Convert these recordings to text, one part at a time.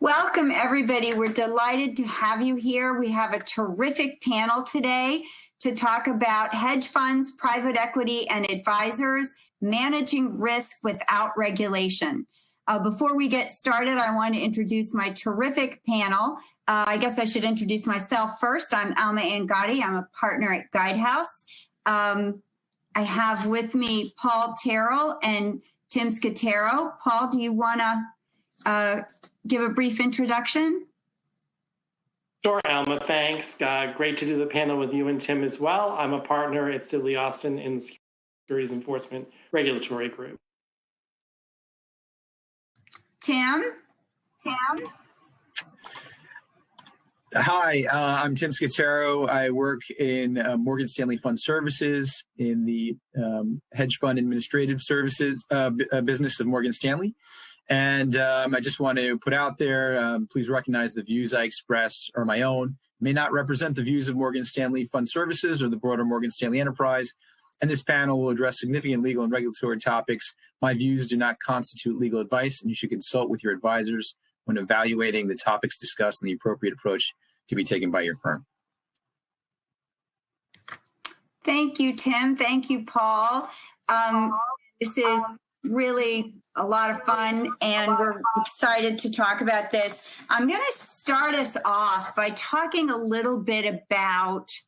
Welcome, everybody. We're delighted to have you here. We have a terrific panel today to talk about hedge funds, private equity, and advisors managing risk without regulation. Before we get started, I want to introduce my terrific panel. I guess I should introduce myself first. I'm Alma Angotti. I'm a partner at Guidehouse. I have with me Paul Tyrrell and Tim Scutero. Paul, do you want to give a brief introduction? Sure, Alma, thanks. Great to do the panel with you and Tim as well. I'm a partner at Sidley Austin in the Securities Enforcement Regulatory Group. Tim? Hi, I'm Tim Scutero. I work in Morgan Stanley Fund Services in the hedge fund administrative services business of Morgan Stanley. And I just want to put out there, please recognize the views I express are my own, may not represent the views of Morgan Stanley Fund Services or the broader Morgan Stanley enterprise. And this panel will address significant legal and regulatory topics. My views do not constitute legal advice, and you should consult with your advisors when evaluating the topics discussed and the appropriate approach to be taken by your firm. Thank you, Tim. Thank you, Paul. This is really a lot of fun, and we're excited to talk about this. I'm going to start us off by talking a little bit about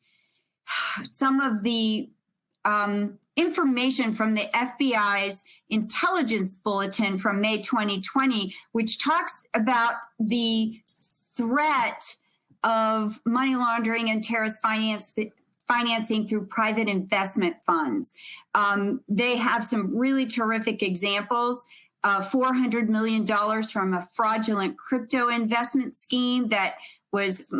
some of the information from the FBI's intelligence bulletin from May 2020, which talks about the threat of money laundering and terrorist financing through private investment funds. They have some really terrific examples. $400 million from a fraudulent crypto investment scheme that was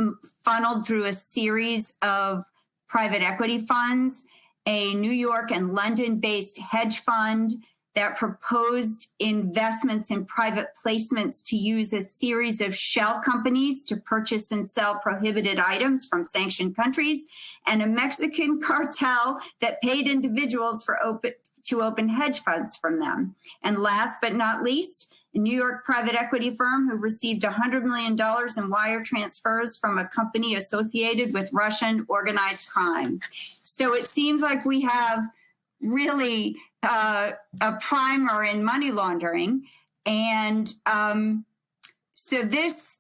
funneled through a series of private equity funds, a New York and London-based hedge fund that proposed investments in private placements to use a series of shell companies to purchase and sell prohibited items from sanctioned countries, and a Mexican cartel that paid individuals to open hedge funds from them. And last but not least, a New York private equity firm who received $100 million in wire transfers from a company associated with Russian organized crime. So it seems like we have really a primer in money laundering. And so this,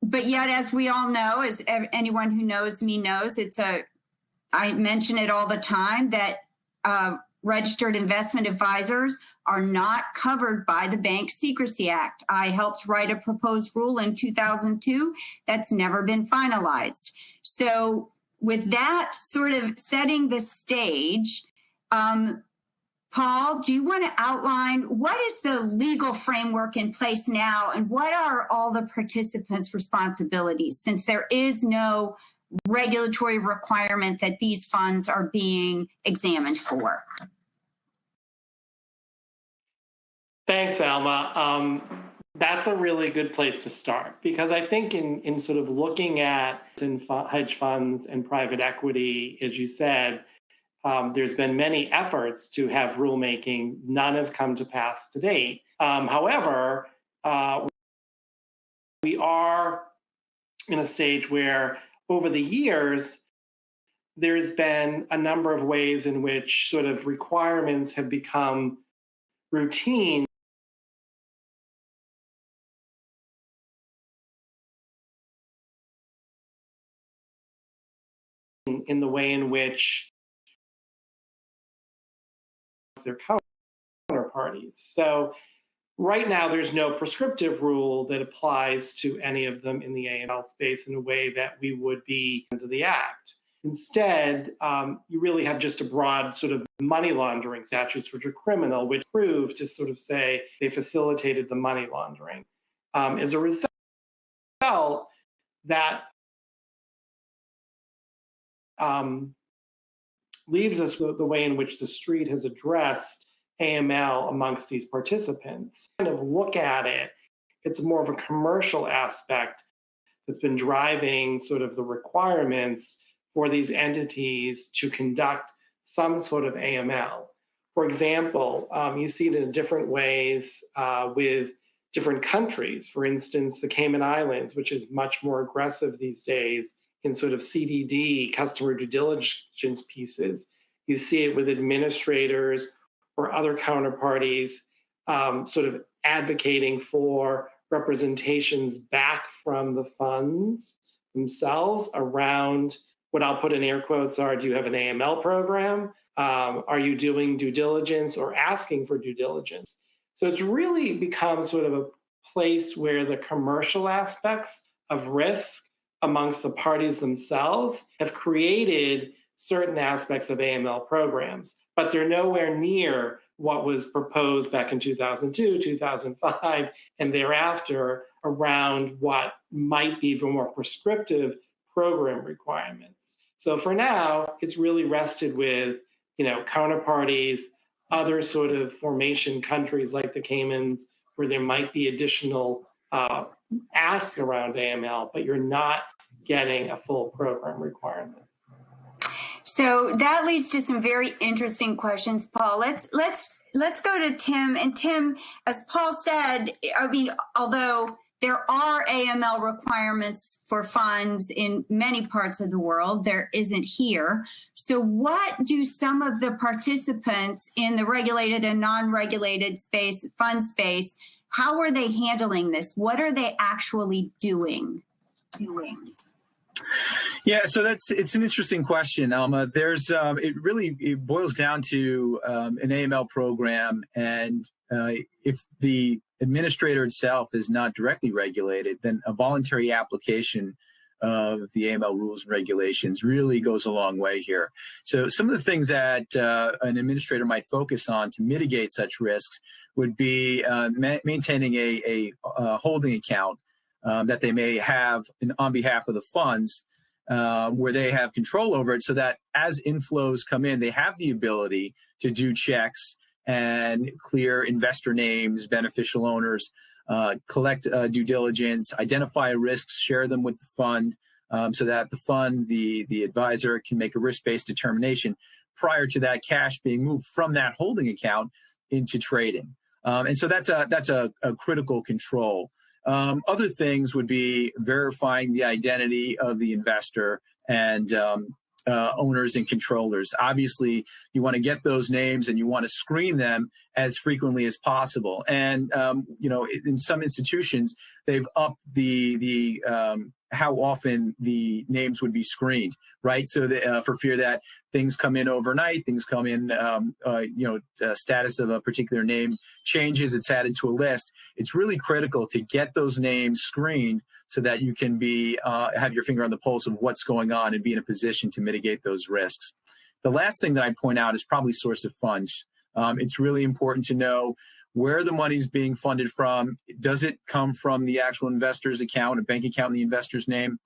but yet, as we all know, as anyone who knows me knows, I mention it all the time that registered investment advisors are not covered by the Bank Secrecy Act. I helped write a proposed rule in 2002 that's never been finalized. So with that sort of setting the stage, Paul, do you want to outline what is the legal framework in place now, and what are all the participants' responsibilities, since there is no regulatory requirement that these funds are being examined for? Thanks, Alma. That's a really good place to start, because I think in sort of looking at hedge funds and private equity, as you said, there's been many efforts to have rulemaking. None have come to pass to date. However, we are in a stage where over the years, there's been a number of ways in which sort of requirements have become routine in the way in which their counterparties. So right now, there's no prescriptive rule that applies to any of them in the AML space in a way that we would be under the Act. Instead, you really have just a broad sort of money laundering statutes, which are criminal, which prove to sort of say they facilitated the money laundering. As a result, that leaves us with the way in which the street has addressed AML amongst these participants. Kind of look at it, it's more of a commercial aspect that's been driving sort of the requirements for these entities to conduct some sort of AML. For example, you see it in different ways with different countries. For instance, the Cayman Islands, which is much more aggressive these days in sort of CDD, customer due diligence pieces. You see it with administrators or other counterparties sort of advocating for representations back from the funds themselves around what I'll put in air quotes are, do you have an AML program? Are you doing due diligence or asking for due diligence? So it's really become sort of a place where the commercial aspects of risk amongst the parties themselves have created certain aspects of AML programs, but they're nowhere near what was proposed back in 2002, 2005, and thereafter around what might be the more prescriptive program requirements. So for now, it's really rested with, counterparties, other sort of formation countries like the Caymans, where there might be additional asks around AML, but you're not getting a full program requirement. So that leads to some very interesting questions, Paul. Let's go to Tim. And Tim, as Paul said, I mean, although there are AML requirements for funds in many parts of the world, there isn't here. So what do some of the participants in the regulated and non-regulated fund space, how are they handling this? What are they actually doing? Yeah, so it's an interesting question, Alma. It boils down to an AML program, and if the administrator itself is not directly regulated, then a voluntary application of the AML rules and regulations really goes a long way here. So some of the things that an administrator might focus on to mitigate such risks would be maintaining a holding account that they may have on behalf of the funds, where they have control over it, so that as inflows come in, they have the ability to do checks and clear investor names, beneficial owners, collect due diligence, identify risks, share them with the fund, so that the fund, the advisor, can make a risk-based determination prior to that cash being moved from that holding account into trading. And so that's a critical control. Other things would be verifying the identity of the investor and owners and controllers. Obviously, you want to get those names and you want to screen them as frequently as possible. And in some institutions, they've upped the how often the names would be screened, right? So for fear that things come in overnight, things come in, status of a particular name changes, it's added to a list. It's really critical to get those names screened so that you can have your finger on the pulse of what's going on and be in a position to mitigate those risks. The last thing that I'd point out is probably source of funds. It's really important to know where the money is being funded from. Does it come from the actual investor's account, a bank account in the investor's name?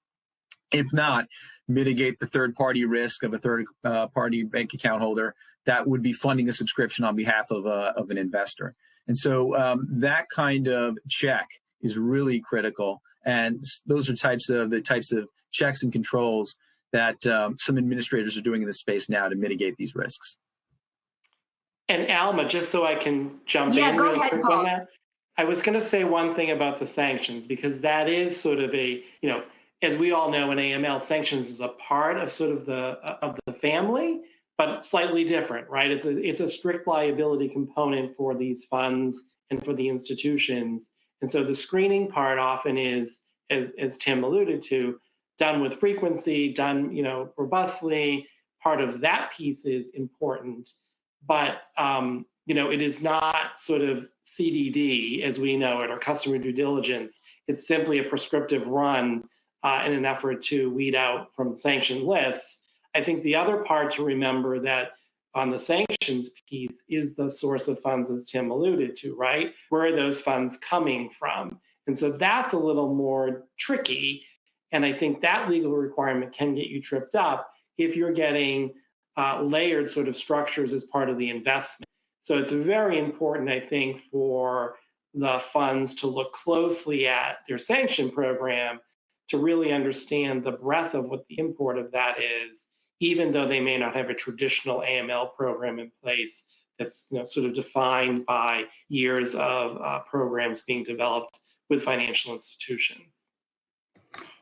If not, mitigate the third-party risk of a third-party bank account holder that would be funding a subscription on behalf of an investor. And so that kind of check is really critical. And those are the types of checks and controls that some administrators are doing in the space now to mitigate these risks. And Alma, just so I can jump in go real ahead, quick Paul. on that, I was going to say one thing about the sanctions, because that is sort of as we all know, in AML, sanctions is a part of sort of the family, but slightly different, right? It's a strict liability component for these funds and for the institutions. And so the screening part often is, as Tim alluded to, done with frequency, done robustly. Part of that piece is important. But, it is not sort of CDD as we know it, or customer due diligence. It's simply a prescriptive run in an effort to weed out from sanctioned lists. I think the other part to remember that on the sanctions piece is the source of funds, as Tim alluded to, right? Where are those funds coming from? And so that's a little more tricky. And I think that legal requirement can get you tripped up if you're getting layered sort of structures as part of the investment. So it's very important, I think, for the funds to look closely at their sanction program to really understand the breadth of what the import of that is, even though they may not have a traditional AML program in place that's sort of defined by years of programs being developed with financial institutions.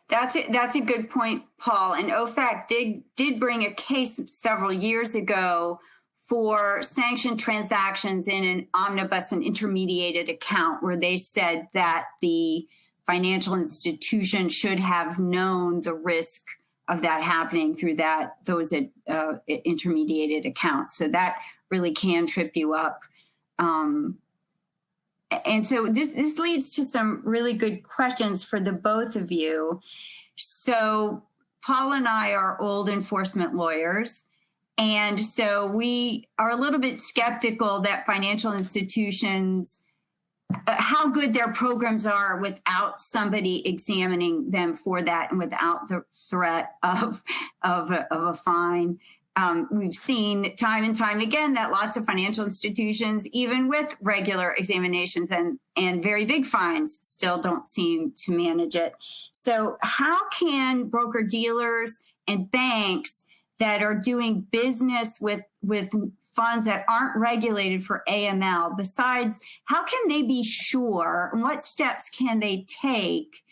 That's a good point, Paul. And OFAC did bring a case several years ago for sanctioned transactions in an omnibus and intermediated account, where they said that the financial institution should have known the risk of that happening through those intermediated accounts. So that really can trip you up. And so this leads to some really good questions for the both of you. So Paul and I are old enforcement lawyers, and so we are a little bit skeptical that financial institutions, how good their programs are without somebody examining them for that and without the threat of a fine. We've seen time and time again that lots of financial institutions, even with regular examinations and very big fines, still don't seem to manage it. So how can broker-dealers and banks that are doing business with funds that aren't regulated for AML, besides, how can they be sure, and what steps can they take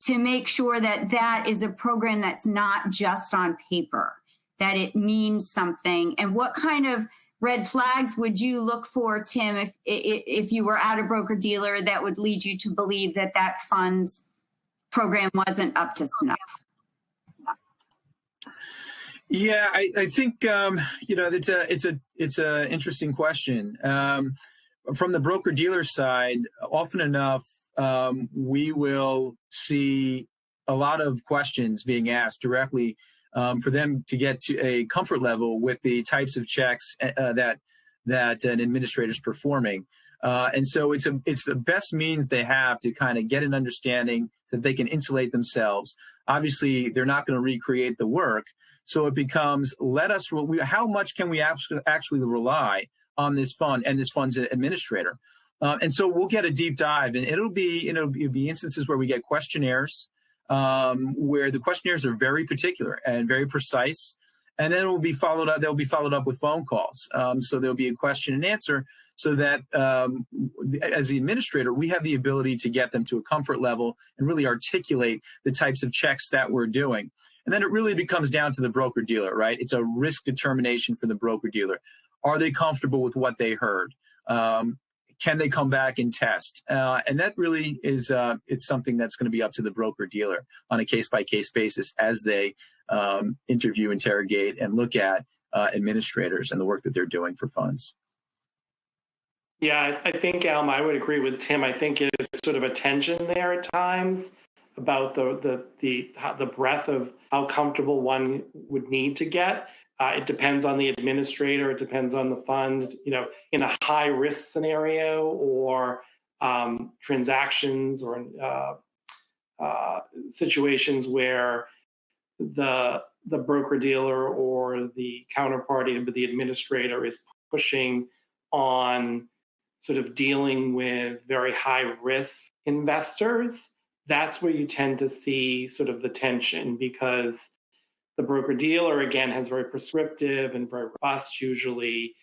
to make sure that that is a program that's not just on paper, that it means something? And what kind of red flags would you look for, Tim, if you were at a broker-dealer that would lead you to believe that that fund's program wasn't up to snuff? Yeah, I think it's a interesting question. From the broker-dealer side, often enough, we will see a lot of questions being asked directly for them to get to a comfort level with the types of checks that an administrator is performing. And so it's the best means they have to kind of get an understanding so that they can insulate themselves. Obviously, they're not going to recreate the work. So it becomes, how much can we actually rely on this fund and this fund's administrator? And so we'll get a deep dive, and it'll be instances where we get questionnaires, where the questionnaires are very particular and very precise, and then they'll be followed up with phone calls. So there'll be a question and answer, so that as the administrator, we have the ability to get them to a comfort level and really articulate the types of checks that we're doing. And then it really becomes down to the broker-dealer, right? It's a risk determination for the broker-dealer. Are they comfortable with what they heard? Can they come back and test? And that really is it's something that's going to be up to the broker-dealer on a case-by-case basis as they interview, interrogate, and look at administrators and the work that they're doing for funds. Yeah, I think, Alma, I would agree with Tim. I think there's sort of a tension there at times about the breadth of how comfortable one would need to get. It depends on the administrator. It depends on the fund. In a high risk scenario or transactions or situations where the broker dealer or the counterparty, the administrator, is pushing on sort of dealing with very high risk investors. That's where you tend to see sort of the tension, because the broker-dealer, again, has very prescriptive and very robust, usually,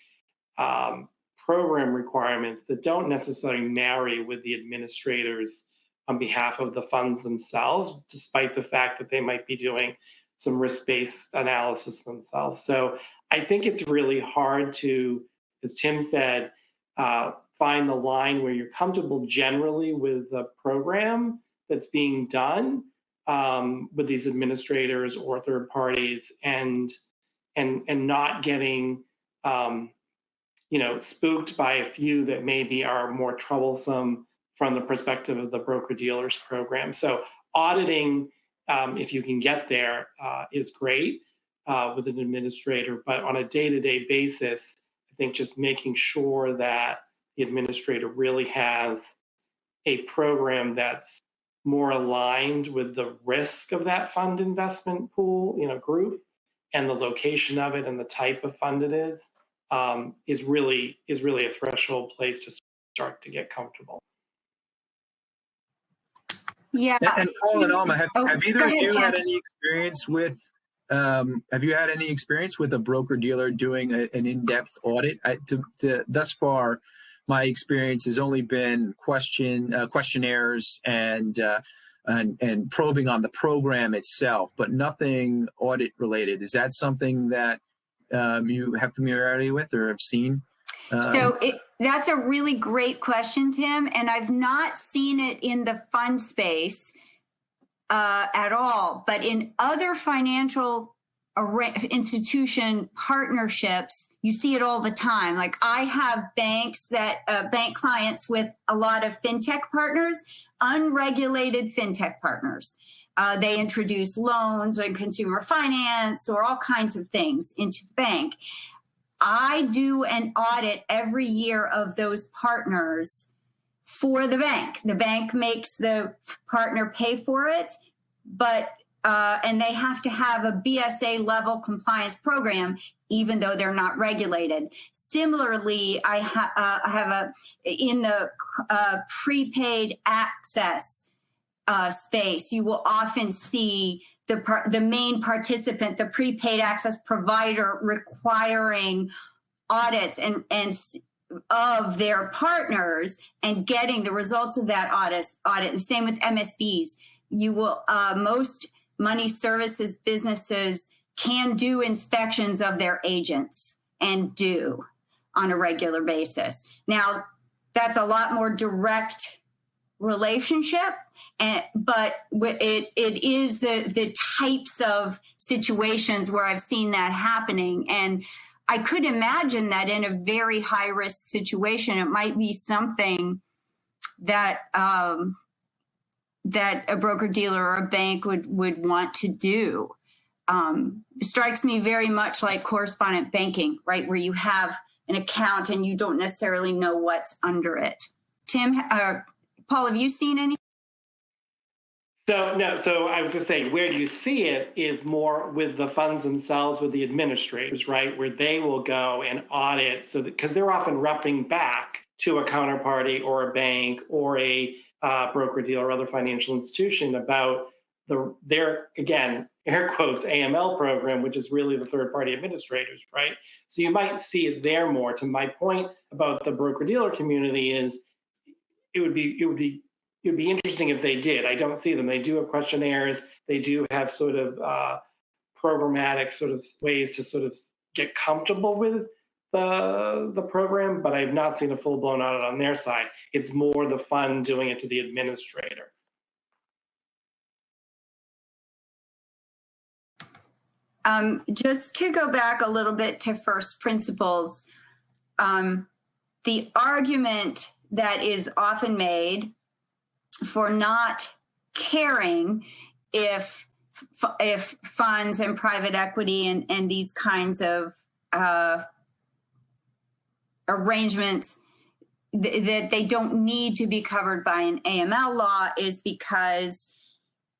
program requirements that don't necessarily marry with the administrators on behalf of the funds themselves, despite the fact that they might be doing some risk-based analysis themselves. So I think it's really hard to, as Tim said, find the line where you're comfortable generally with the program that's being done with these administrators or third parties, and not getting spooked by a few that maybe are more troublesome from the perspective of the broker-dealers program. So auditing, if you can get there, is great with an administrator, but on a day-to-day basis, I think just making sure that the administrator really has a program that's more aligned with the risk of that fund investment pool, group, and the location of it and the type of fund it is really a threshold place to start to get comfortable. Yeah. And Paul and Alma, have either of you had any experience with have you had any experience with a broker dealer doing an in-depth audit? Thus far, my experience has only been questionnaires and probing on the program itself, but nothing audit related. Is that something that you have familiarity with or have seen? That's a really great question, Tim, and I've not seen it in the fund space at all, but in other financial institution partnerships, you see it all the time. Like I have bank clients with a lot of fintech partners, unregulated fintech partners. They introduce loans and consumer finance or all kinds of things into the bank. I do an audit every year of those partners for the bank. The bank makes the partner pay for it, but and they have to have a BSA level compliance program, even though they're not regulated. Similarly, I have in the prepaid access space, you will often see the main participant, the prepaid access provider, requiring audits and of their partners and getting the results of that audit. And same with MSBs. You will most money services businesses can do inspections of their agents and do on a regular basis. Now, that's a lot more direct relationship, but it is the types of situations where I've seen that happening. And I could imagine that in a very high risk situation, it might be something that that a broker dealer or a bank would want to do. Strikes me very much like correspondent banking, right? Where you have an account and you don't necessarily know what's under it. Tim, Paul, have you seen any? So I was going to say, where you see it is more with the funds themselves, with the administrators, right? Where they will go and audit, so because they're often repping back to a counterparty or a bank or a broker dealer or other financial institution about their, again, air quotes, AML program, which is really the third party administrators, right? So you might see it there more. To my point about the broker dealer community is it would be interesting if they did. I don't see them. They do have questionnaires. They do have sort of programmatic sort of ways to sort of get comfortable with the program, but I've not seen a full-blown audit on their side. It's more the fund doing it to the administrator. Just to go back a little bit to first principles, the argument that is often made for not caring if funds and private equity and these kinds of arrangements that they don't need to be covered by an AML law is because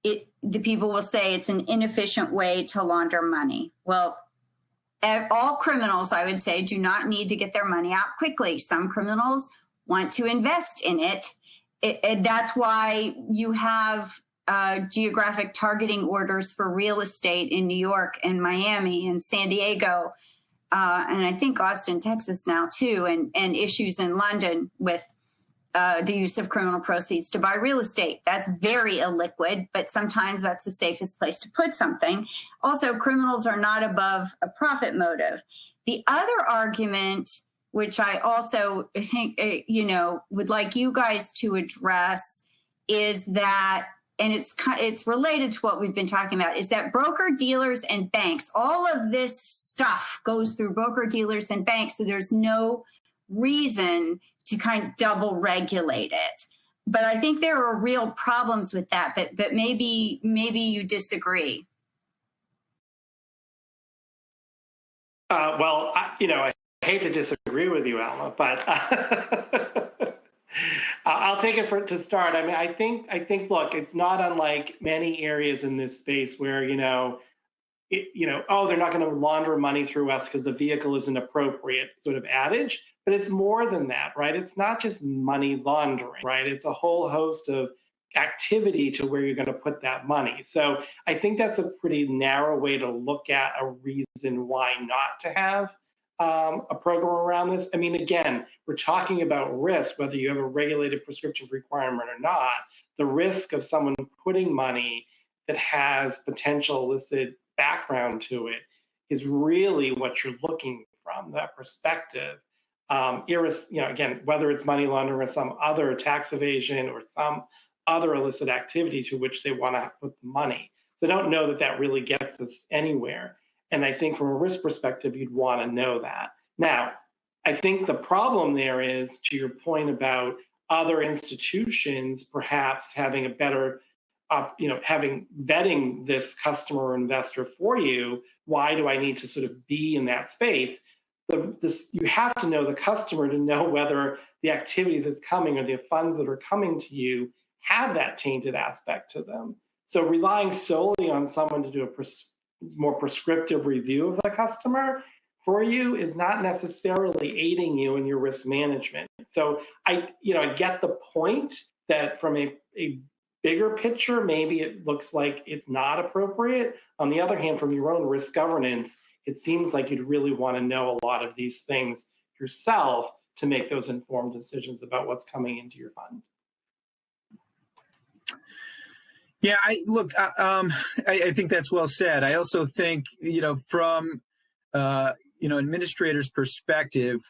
the people will say it's an inefficient way to launder money. Well, all criminals, I would say, do not need to get their money out quickly. Some criminals want to invest in it. That's why you have geographic targeting orders for real estate in New York and Miami and San Diego, and I think Austin, Texas now too, and issues in London with the use of criminal proceeds to buy real estate. That's very illiquid, but sometimes that's the safest place to put something. Also, criminals are not above a profit motive. The other argument, which I also think, would like you guys to address, is that, and it's related to what we've been talking about, is that broker dealers and banks, all of this stuff goes through broker dealers and banks, so there's no reason to kind of double regulate it. But I think there are real problems with that, but maybe you disagree. Well, I hate to disagree with you, Alma, but I'll take it to start. I mean, I think, look, it's not unlike many areas in this space where, they're not going to launder money through us because the vehicle isn't appropriate sort of adage, but it's more than that, right? It's not just money laundering, right? It's a whole host of activity to where you're going to put that money. So I think that's a pretty narrow way to look at a reason why not to have a program around this. I mean, again, we're talking about risk, whether you have a regulated prescription requirement or not. The risk of someone putting money that has potential illicit background to it is really what you're looking from that perspective. Again, whether it's money laundering or some other tax evasion or some other illicit activity to which they want to put the money. So I don't know that that really gets us anywhere. And I think from a risk perspective, you'd want to know that. Now, I think the problem there is, to your point about other institutions perhaps having a better, having vetting this customer or investor for you. Why do I need to sort of be in that space? You have to know the customer to know whether the activity that's coming or the funds that are coming to you have that tainted aspect to them. So relying solely on someone to do a more prescriptive review of the customer for you is not necessarily aiding you in your risk management. So I get the point that from a bigger picture, maybe it looks like it's not appropriate. On the other hand, from your own risk governance, it seems like you'd really want to know a lot of these things yourself to make those informed decisions about what's coming into your fund. Yeah, I think that's well said. I also think, from administrator's perspective,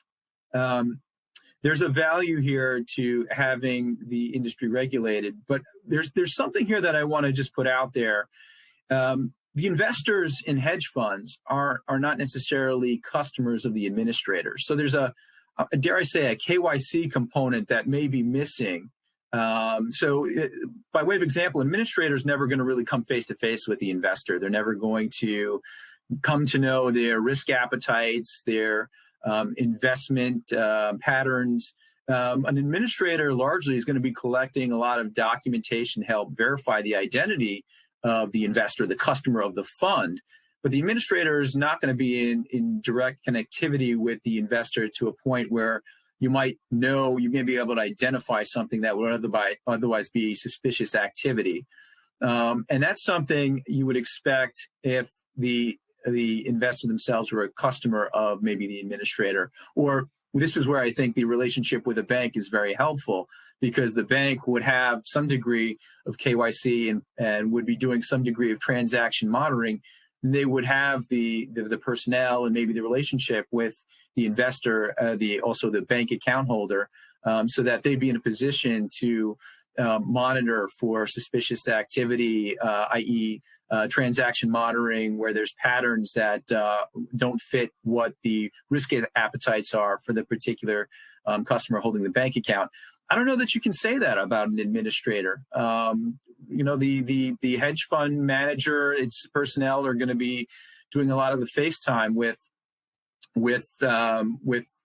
there's a value here to having the industry regulated, but there's something here that I want to just put out there. The investors in hedge funds are not necessarily customers of the administrator. So there's dare I say, a KYC component that may be missing. By way of example, administrators never going to really come face to face with the investor. They're never going to come to know their risk appetites, their investment patterns. An administrator largely is going to be collecting a lot of documentation to help verify the identity of the investor, the customer of the fund. But the administrator is not going to be in direct connectivity with the investor to a point where you may be able to identify something that would otherwise be suspicious activity. And that's something you would expect if the investor themselves were a customer of maybe the administrator. Or this is where I think the relationship with a bank is very helpful, because the bank would have some degree of KYC and would be doing some degree of transaction monitoring. They would have the personnel and maybe the relationship with the investor, also the bank account holder, so that they'd be in a position to monitor for suspicious activity, i.e. Transaction monitoring, where there's patterns that don't fit what the risk appetites are for the particular customer holding the bank account. I don't know that you can say that about an administrator. The hedge fund manager, its personnel are going to be doing a lot of the FaceTime with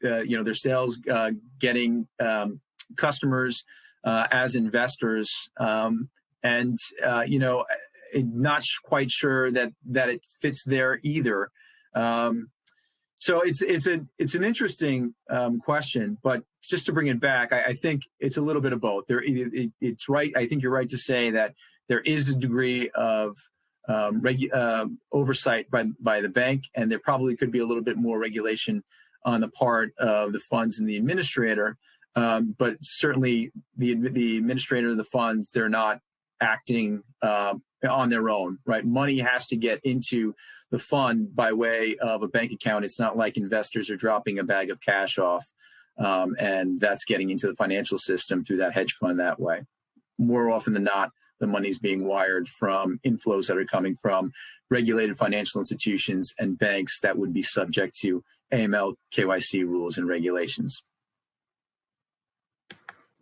their sales, getting customers as investors, not quite sure that it fits there either. So it's an interesting question, but just to bring it back, I think it's a little bit of both. It's right. I think you're right to say that there is a degree of oversight by the bank, and there probably could be a little bit more regulation on the part of the funds and the administrator. But certainly the administrator of the funds, they're not acting on their own, right? Money has to get into the fund by way of a bank account. It's not like investors are dropping a bag of cash off and that's getting into the financial system through that hedge fund that way. More often than not, the money's being wired from inflows that are coming from regulated financial institutions and banks that would be subject to AML, KYC rules and regulations.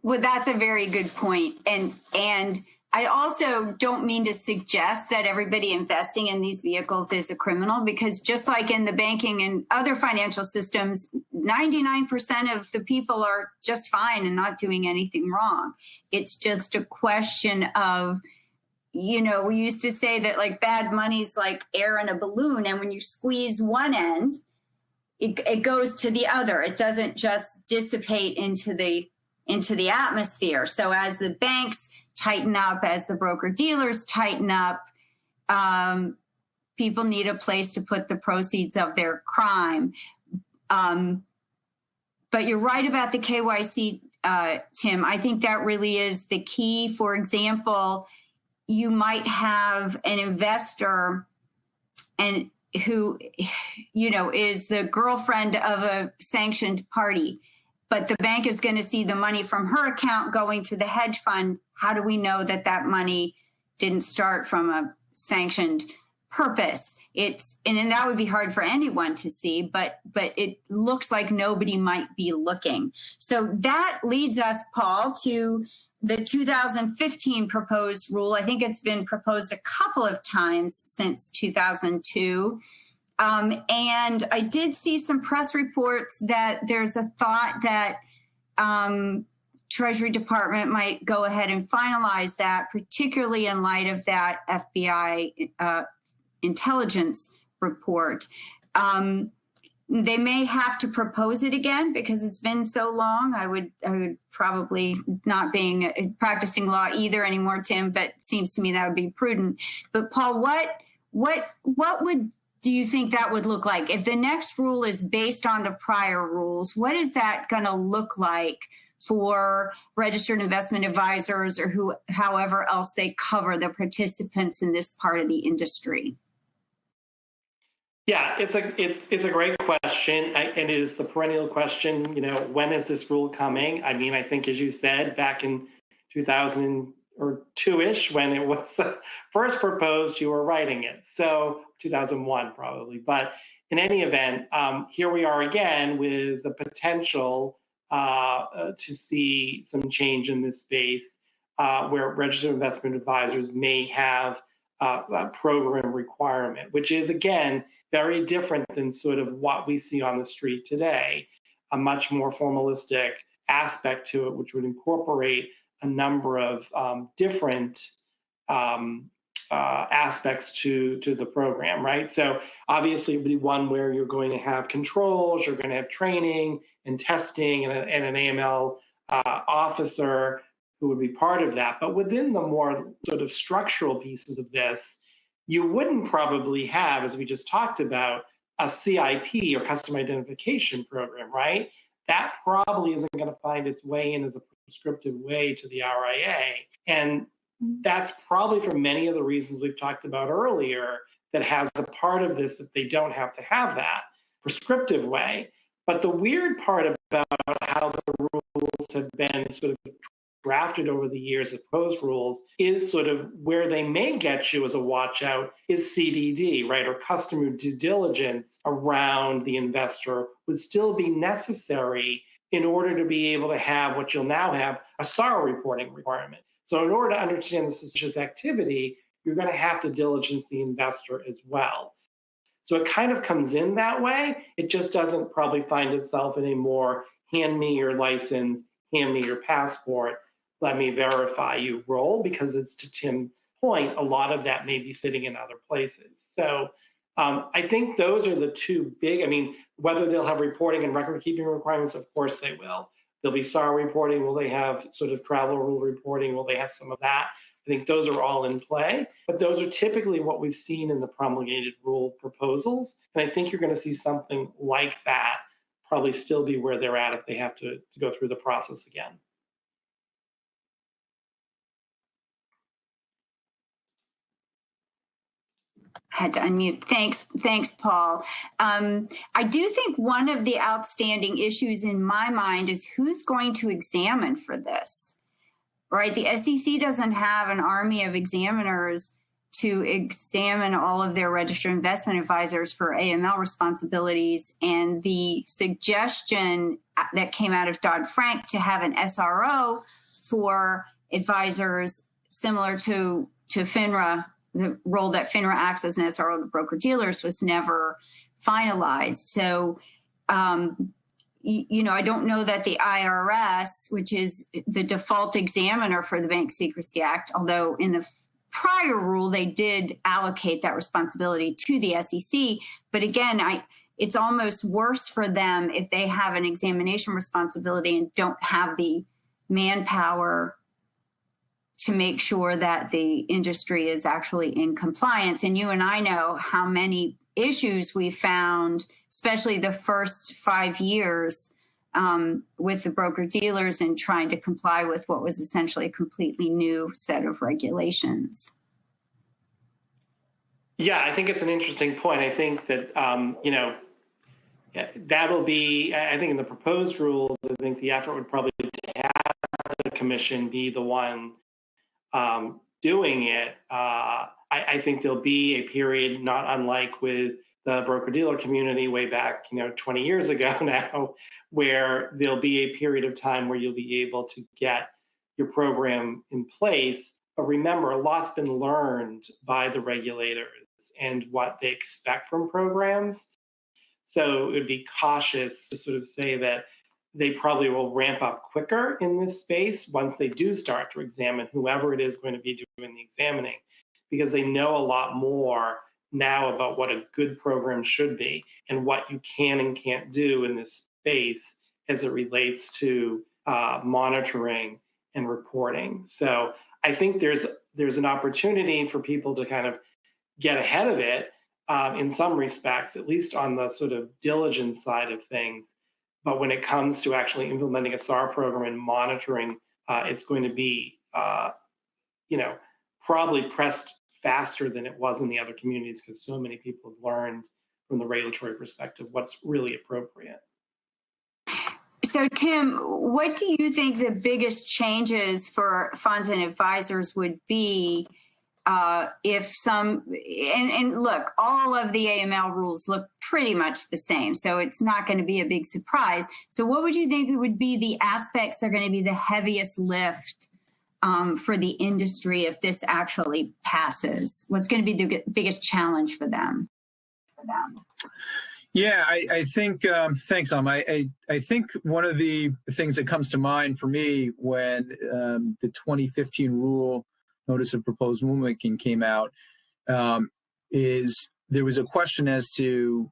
Well, that's a very good point. And I also don't mean to suggest that everybody investing in these vehicles is a criminal, because just like in the banking and other financial systems, 99% of the people are just fine and not doing anything wrong. It's just a question of, we used to say that like bad money's like air in a balloon. And when you squeeze one end, it goes to the other. It doesn't just dissipate into the atmosphere. So as the banks tighten up as the broker-dealers tighten up. People need a place to put the proceeds of their crime. But you're right about the KYC, Tim. I think that really is the key. For example, you might have an investor and who, is the girlfriend of a sanctioned party, but the bank is going to see the money from her account going to the hedge fund. How do we know that that money didn't start from a sanctioned purpose? And that would be hard for anyone to see, but it looks like nobody might be looking. So that leads us, Paul, to the 2015 proposed rule. I think it's been proposed a couple of times since 2002. And I did see some press reports that there's a thought that Treasury Department might go ahead and finalize that, particularly in light of that FBI intelligence report. They may have to propose it again because it's been so long. I would probably not being practicing law either anymore, Tim, but it seems to me that would be prudent. But Paul, what do you think that would look like? If the next rule is based on the prior rules, what is that going to look like for registered investment advisors or however else they cover the participants in this part of the industry? Yeah, it's a great question, and it is the perennial question. When is this rule coming? I mean, I think, as you said, back in 2002-ish, when it was first proposed, you were writing it. So 2001 probably. But in any event, here we are again with the potential to see some change in this space, where registered investment advisors may have a program requirement, which is, again, very different than sort of what we see on the street today, a much more formalistic aspect to it, which would incorporate a number of different aspects to the program, right? So obviously it would be one where you're going to have controls, you're going to have training and testing and an AML officer who would be part of that. But within the more sort of structural pieces of this, you wouldn't probably have, as we just talked about, a CIP or custom identification program, right? That probably isn't going to find its way in as a prescriptive way to the RIA. And that's probably for many of the reasons we've talked about earlier that has a part of this that they don't have to have that prescriptive way. But the weird part about how the rules have been sort of drafted over the years as proposed rules is sort of where they may get you as a watch out is CDD, right? Or customer due diligence around the investor would still be necessary in order to be able to have what you'll now have, a SAR reporting requirement. So in order to understand the suspicious activity, you're going to have to diligence the investor as well. So it kind of comes in that way. It just doesn't probably find itself in a more hand me your license, hand me your passport, let me verify you role, because it's to Tim's point, a lot of that may be sitting in other places. So I think those are the two big, whether they'll have reporting and record keeping requirements, of course they will. There'll be SAR reporting. Will they have sort of travel rule reporting? Will they have some of that? I think those are all in play, but those are typically what we've seen in the promulgated rule proposals. And I think you're going to see something like that probably still be where they're at if they have to go through the process again. Had to unmute. Thanks, Paul. I do think one of the outstanding issues in my mind is who's going to examine for this, right? The SEC doesn't have an army of examiners to examine all of their registered investment advisors for AML responsibilities. And the suggestion that came out of Dodd-Frank to have an SRO for advisors similar to FINRA, the role that FINRA acts as an SRO to broker-dealers, was never finalized. So, I don't know that the IRS, which is the default examiner for the Bank Secrecy Act, although in the prior rule they did allocate that responsibility to the SEC. But again, it's almost worse for them if they have an examination responsibility and don't have the manpower to make sure that the industry is actually in compliance. And you and I know how many issues we found, especially the first 5 years with the broker-dealers and trying to comply with what was essentially a completely new set of regulations. Yeah, I think it's an interesting point. I think that, that'll be, I think in the proposed rules, I think the effort would probably be to have the commission be the one doing it. I think there'll be a period not unlike with the broker-dealer community way back, 20 years ago now, where there'll be a period of time where you'll be able to get your program in place. But remember, a lot's been learned by the regulators and what they expect from programs. So it would be cautious to sort of say that they probably will ramp up quicker in this space once they do start to examine whoever it is going to be doing the examining, because they know a lot more now about what a good program should be and what you can and can't do in this space as it relates to monitoring and reporting. So I think there's an opportunity for people to kind of get ahead of it in some respects, at least on the sort of diligence side of things. But when it comes to actually implementing a SAR program and monitoring, it's going to be, probably pressed faster than it was in the other communities because so many people have learned from the regulatory perspective what's really appropriate. So, Tim, what do you think the biggest changes for funds and advisors would be if some, and look, all of the AML rules look pretty much the same, so it's not going to be a big surprise. So what would you think would be the aspects that are going to be the heaviest lift for the industry if this actually passes? What's going to be the biggest challenge for them? Yeah, I think, thanks, Alma. I think one of the things that comes to mind for me when the 2015 rule notice of proposed rulemaking came out is there was a question as to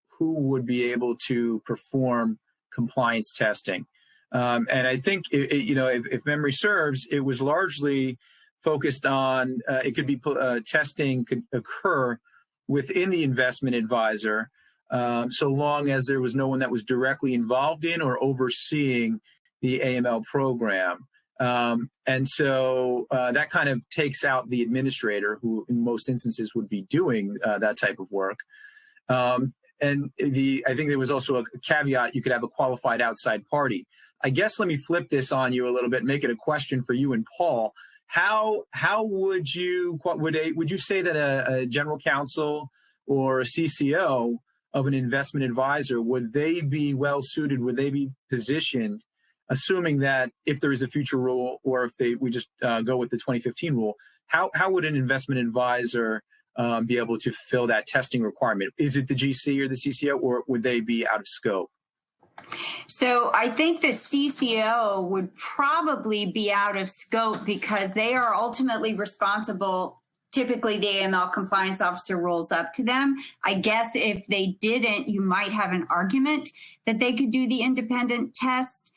who would be able to perform compliance testing. And I think, if memory serves, it was largely focused on it could be testing could occur within the investment advisor, so long as there was no one that was directly involved in or overseeing the AML program. And so that kind of takes out the administrator, who in most instances would be doing that type of work. And I think there was also a caveat: you could have a qualified outside party. I guess let me flip this on you a little bit and make it a question for you and Paul. How would you say that a general counsel or a CCO of an investment advisor, would they be well suited? Would they be positioned, assuming that if there is a future rule or if we just go with the 2015 rule, how would an investment advisor be able to fill that testing requirement? Is it the GC or the CCO, or would they be out of scope? So I think the CCO would probably be out of scope because they are ultimately responsible. Typically, the AML compliance officer rolls up to them. I guess if they didn't, you might have an argument that they could do the independent test.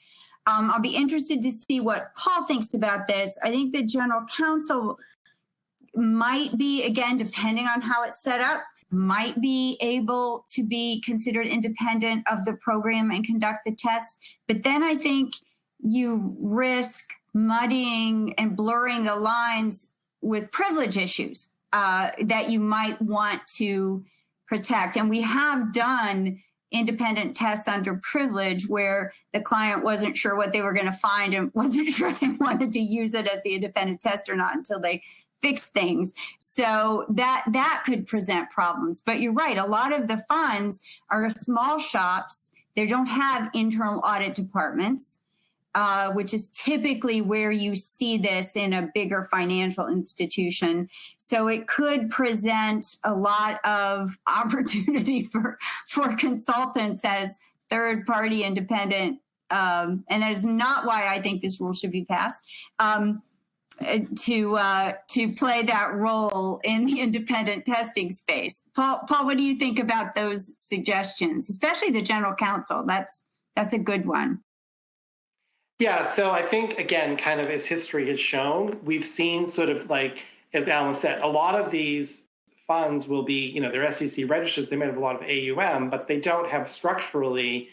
I'll be interested to see what Paul thinks about this. I think the general counsel might be, again, depending on how it's set up, might be able to be considered independent of the program and conduct the test. But then I think you risk muddying and blurring the lines with privilege issues that you might want to protect. And we have done independent tests under privilege where the client wasn't sure what they were going to find and wasn't sure they wanted to use it as the independent test or not until they fix things. So that could present problems. But you're right, a lot of the funds are small shops. They don't have internal audit departments, which is typically where you see this in a bigger financial institution. So it could present a lot of opportunity for consultants as third-party independent, and that is not why I think this rule should be passed. To play that role in the independent testing space. Paul, what do you think about those suggestions, especially the general counsel? That's a good one. Yeah, so I think, again, kind of as history has shown, we've seen sort of like, as Alan said, a lot of these funds will be, they're SEC registers, they might have a lot of AUM, but they don't have structurally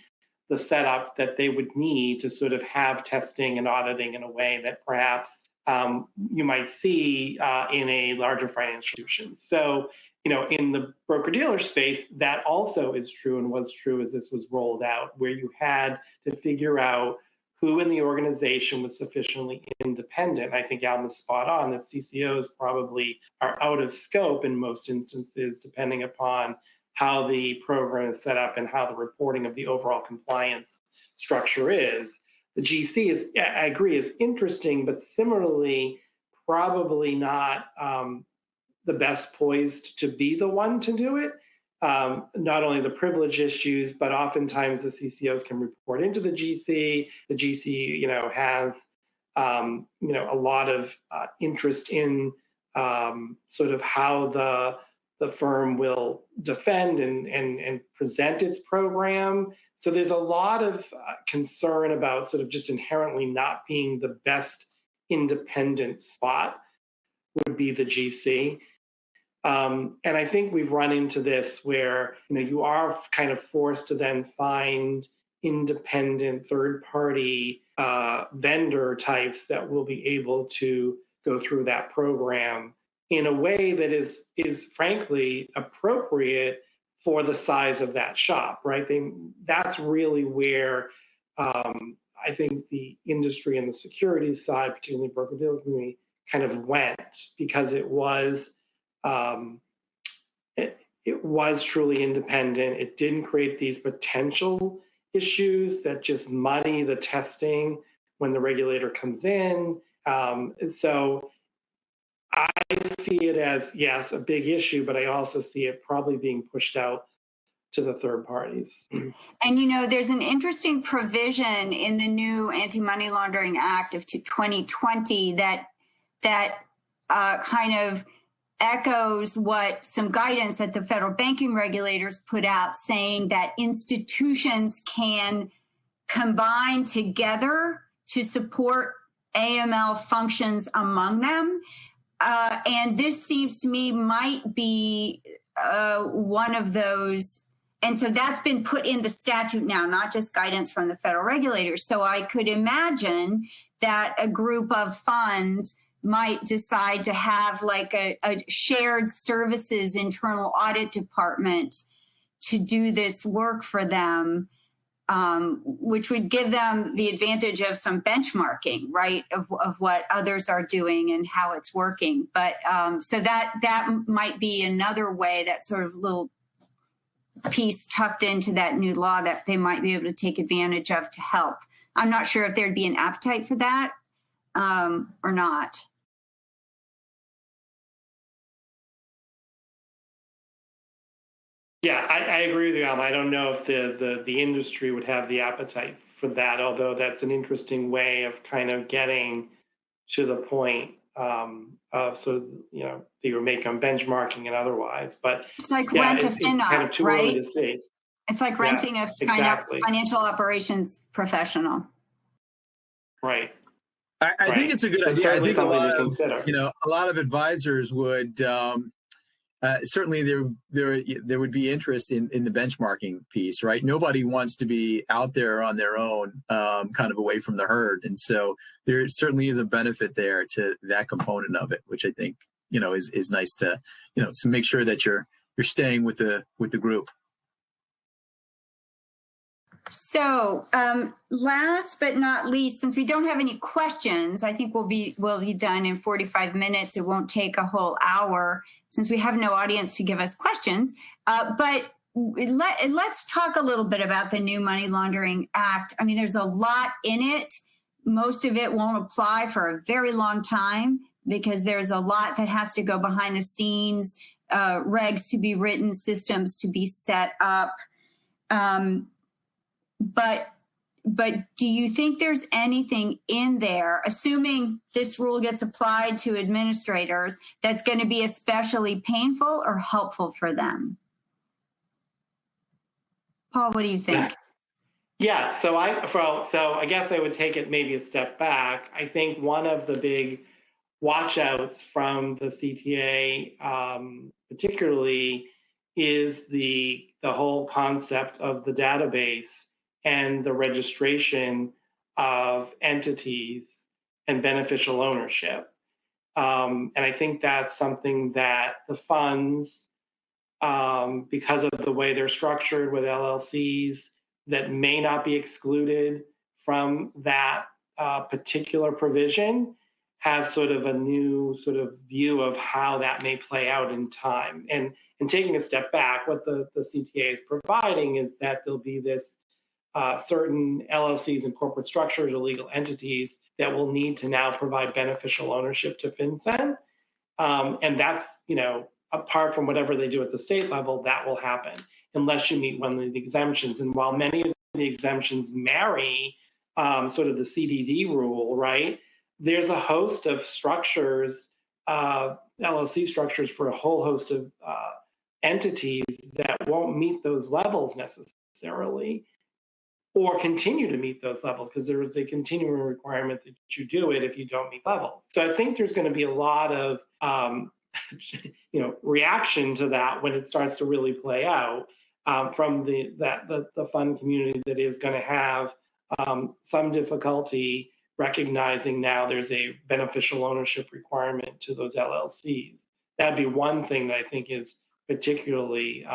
the setup that they would need to sort of have testing and auditing in a way that perhaps you might see in a larger financial institution. So, in the broker-dealer space, that also is true and was true as this was rolled out, where you had to figure out who in the organization was sufficiently independent. I think Alma's spot on that CCOs probably are out of scope in most instances, depending upon how the program is set up and how the reporting of the overall compliance structure is. The GC is, I agree, is interesting, but similarly, probably not the best poised to be the one to do it. Not only the privilege issues, but oftentimes the CCOs can report into the GC. The GC, has, a lot of interest in sort of how the firm will defend and present its program. So there's a lot of concern about sort of just inherently not being the best independent spot would be the GC. And I think we've run into this where, you are kind of forced to then find independent third-party vendor types that will be able to go through that program in a way that is frankly appropriate for the size of that shop, right? That's really where I think the industry and the securities side, particularly broker-dealer community, kind of went, because it was it was truly independent. It didn't create these potential issues that just muddy the testing when the regulator comes in. And so I see it as, yes, a big issue, but I also see it probably being pushed out to the third parties. And, there's an interesting provision in the new Anti-Money Laundering Act of 2020 that kind of echoes what some guidance that the federal banking regulators put out, saying that institutions can combine together to support AML functions among them. And this seems to me might be one of those. And so that's been put in the statute now, not just guidance from the federal regulators. So I could imagine that a group of funds might decide to have like a shared services internal audit department to do this work for them, which would give them the advantage of some benchmarking, right, of what others are doing and how it's working. But so that might be another way, that sort of little piece tucked into that new law that they might be able to take advantage of to help. I'm not sure if there'd be an appetite for that or not. Yeah, I agree with you, Alma. I don't know if the industry would have the appetite for that, although that's an interesting way of kind of getting to the point of sort of, that you make on benchmarking and otherwise. But it's like rent a FinOp, kind of too right? early to see. It's like renting a financial operations professional. Right. I think it's a good idea. I think a lot of advisors would certainly there would be interest in the benchmarking piece, right? Nobody wants to be out there on their own, kind of away from the herd, and so there certainly is a benefit there to that component of it, which I think is nice to to make sure that you're staying with the group. So last but not least, since we don't have any questions, I think we'll be done in 45 minutes. It won't take a whole hour since we have no audience to give us questions. But let's talk a little bit about the new Money Laundering Act. I mean, there's a lot in it. Most of it won't apply for a very long time because there's a lot that has to go behind the scenes, regs to be written, systems to be set up. But do you think there's anything in there, assuming this rule gets applied to administrators, that's going to be especially painful or helpful for them? Paul, what do you think? Yeah, so I guess I would take it maybe a step back. I think one of the big watchouts from the CTA, particularly, is the whole concept of the database and the registration of entities and beneficial ownership. And I think that's something that the funds, because of the way they're structured with LLCs, that may not be excluded from that particular provision, have sort of a new sort of view of how that may play out in time. And taking a step back, what the CTA is providing is that there'll be this certain LLCs and corporate structures or legal entities that will need to now provide beneficial ownership to FinCEN. And that's, apart from whatever they do at the state level, that will happen unless you meet one of the exemptions. And while many of the exemptions marry sort of the CDD rule, right, there's a host of structures, LLC structures for a whole host of entities that won't meet those levels necessarily, or continue to meet those levels, because there is a continuing requirement that you do it if you don't meet levels. So I think there's going to be a lot of reaction to that when it starts to really play out from the fund community that is going to have some difficulty recognizing now there's a beneficial ownership requirement to those LLCs. That'd be one thing that I think is particularly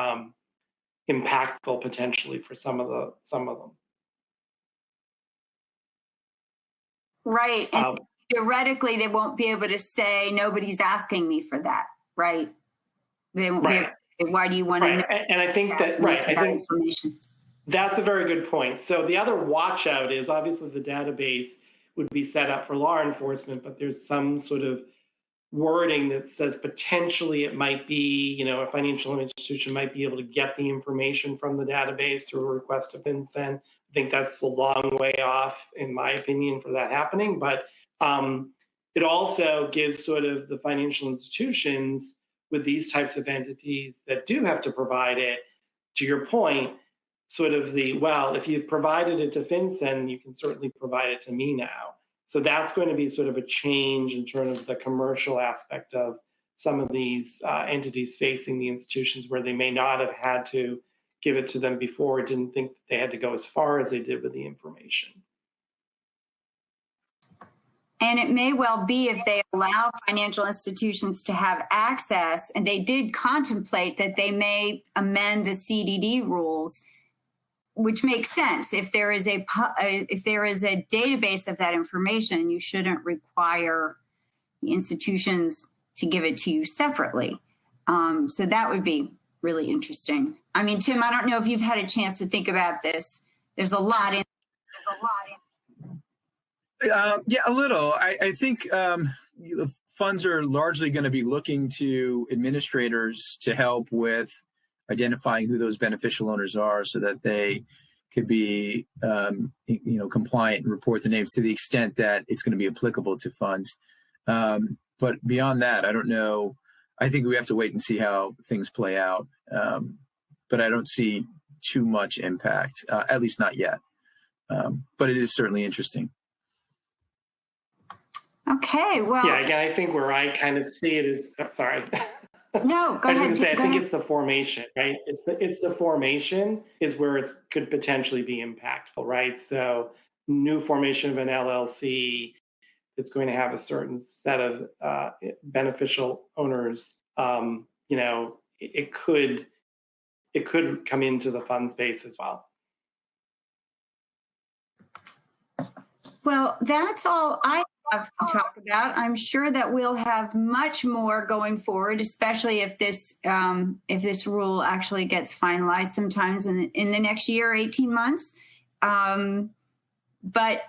impactful potentially for some of them. Right. And theoretically, they won't be able to say, nobody's asking me for that, right? They won't be able to say, why do you want to know? And I think that, I think information. That's a very good point. So the other watch out is obviously the database would be set up for law enforcement, but there's some sort of wording that says potentially it might be, a financial institution might be able to get the information from the database through a request to FinCEN. I think that's a long way off, in my opinion, for that happening. But it also gives sort of the financial institutions with these types of entities that do have to provide it, to your point, sort of if you've provided it to FinCEN, you can certainly provide it to me now. So that's going to be sort of a change in terms of the commercial aspect of some of these entities facing the institutions where they may not have had to give it to them before, didn't think that they had to go as far as they did with the information. And it may well be, if they allow financial institutions to have access, and they did contemplate that they may amend the CDD rules, which makes sense. If there is a database of that information, you shouldn't require the institutions to give it to you separately. So that would be really interesting. I mean, Tim, I don't know if you've had a chance to think about this. There's a lot in. Yeah, a little. I think the funds are largely going to be looking to administrators to help with identifying who those beneficial owners are, so that they could be, compliant and report the names to the extent that it's going to be applicable to funds. But beyond that, I don't know. I think we have to wait and see how things play out. But I don't see too much impact, at least not yet. But it is certainly interesting. Okay, well. Yeah, again, I think where I kind of see it is, sorry. No, go ahead. I think it's the formation, right? It's the formation is where it could potentially be impactful, right? So new formation of an LLC that's going to have a certain set of beneficial owners, it could come into the fund space as well. Well, that's all I have to talk about. I'm sure that we'll have much more going forward, especially if this rule actually gets finalized sometimes in the next year, 18 months. But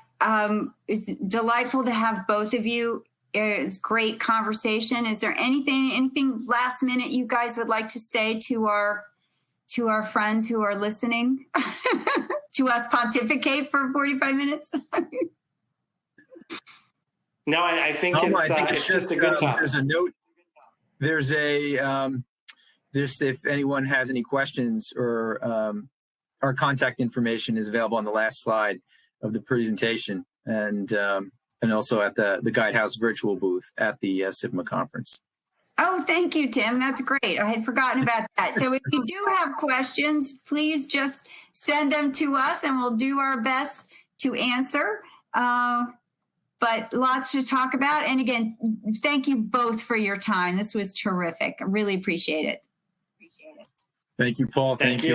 it's delightful to have both of you. It's great conversation. Is there anything last minute you guys would like to say to our friends who are listening to us pontificate for 45 minutes? No, I think it's just a good time. There's a note. There's if anyone has any questions or our contact information is available on the last slide of the presentation, and also at the Guidehouse virtual booth at the SIGMA conference. Oh, thank you, Tim. That's great. I had forgotten about that. So if you do have questions, please just send them to us and we'll do our best to answer. But lots to talk about. And again, thank you both for your time. This was terrific. I really appreciate it. Thank you, Paul. Thank you.